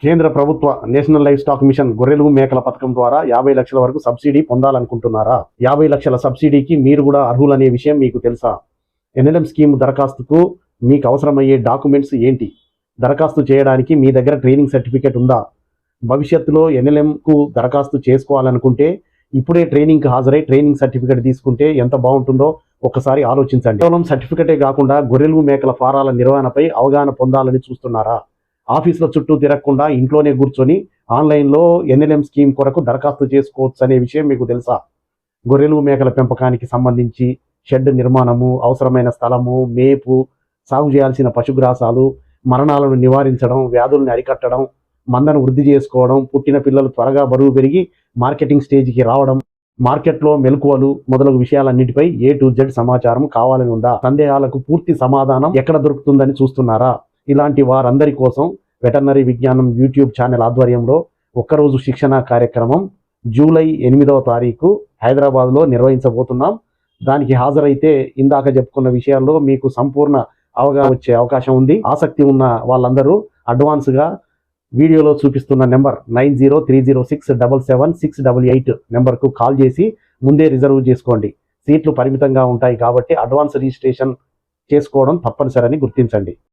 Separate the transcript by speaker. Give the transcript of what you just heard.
Speaker 1: కేంద్ర ప్రభుత్వ national live stock machine గొర్రెలు మేకల పథకం ద్వారా 50 లక్షల వరకు సబ్సిడీ పొందాలనుకుంటున్నారా? 50 లక్షల సబ్సిడీకి మీరు కూడా అర్హులనే విషయం మీకు తెలుసా? ఎన్ఎల్ఎం స్కీమ్ దరఖాస్తుకు మీకు అవసరమయ్యే డాక్యుమెంట్స్ ఏంటి? దరఖాస్తు చేయడానికి మీ దగ్గర ట్రైనింగ్ సర్టిఫికేట్ ఉందా? భవిష్యత్తులో ఎన్ఎల్ఎంకు దరఖాస్తు చేసుకోవాలనుకుంటే ఇప్పుడే ట్రైనింగ్కి హాజరై ట్రైనింగ్ సర్టిఫికేట్ తీసుకుంటే ఎంత బాగుంటుందో ఒక్కసారి ఆలోచించండి. కేవలం సర్టిఫికేటే కాకుండా గొర్రెలు మేకల ఫారాల నిర్వహణపై అవగాహన పొందాలని చూస్తున్నారా? ఆఫీసుల చుట్టూ తిరగకుండా ఇంట్లోనే కూర్చొని ఆన్లైన్లో ఎన్ఎల్ఎం స్కీమ్ కొరకు దరఖాస్తు చేసుకోవచ్చు అనే విషయం మీకు తెలుసా? గొర్రెలు మేకల పెంపకానికి సంబంధించి షెడ్ నిర్మాణము, అవసరమైన స్థలము, మేపు, సాగు చేయాల్సిన పశుగ్రాసాలు, మరణాలను నివారించడం, వ్యాధుల్ని అరికట్టడం, మందను వృద్ధి చేసుకోవడం, పుట్టిన పిల్లలు త్వరగా బరువు పెరిగి మార్కెటింగ్ స్టేజ్కి రావడం, మార్కెట్లో మెలకువలు మొదలగు విషయాలన్నిటిపై A to Z సమాచారం కావాలని ఉందా? సందేహాలకు పూర్తి సమాధానం ఎక్కడ దొరుకుతుందని చూస్తున్నారా? ఇలాంటి వారందరి కోసం వెటర్నరీ విజ్ఞానం యూట్యూబ్ ఛానల్ ఆధ్వర్యంలో ఒక్కరోజు శిక్షణ కార్యక్రమం జూలై 8వ తారీఖు హైదరాబాద్లో నిర్వహించబోతున్నాం. దానికి హాజరైతే ఇందాక చెప్పుకున్న విషయాల్లో మీకు సంపూర్ణ అవగాహన వచ్చే అవకాశం ఉంది. ఆసక్తి ఉన్న వాళ్ళందరూ అడ్వాన్స్గా వీడియోలో చూపిస్తున్న నెంబర్ 9030677688 నెంబర్కు కాల్ చేసి ముందే రిజర్వ్ చేసుకోండి. సీట్లు పరిమితంగా ఉంటాయి కాబట్టి అడ్వాన్స్ రిజిస్ట్రేషన్ చేసుకోవడం తప్పనిసరని గుర్తించండి.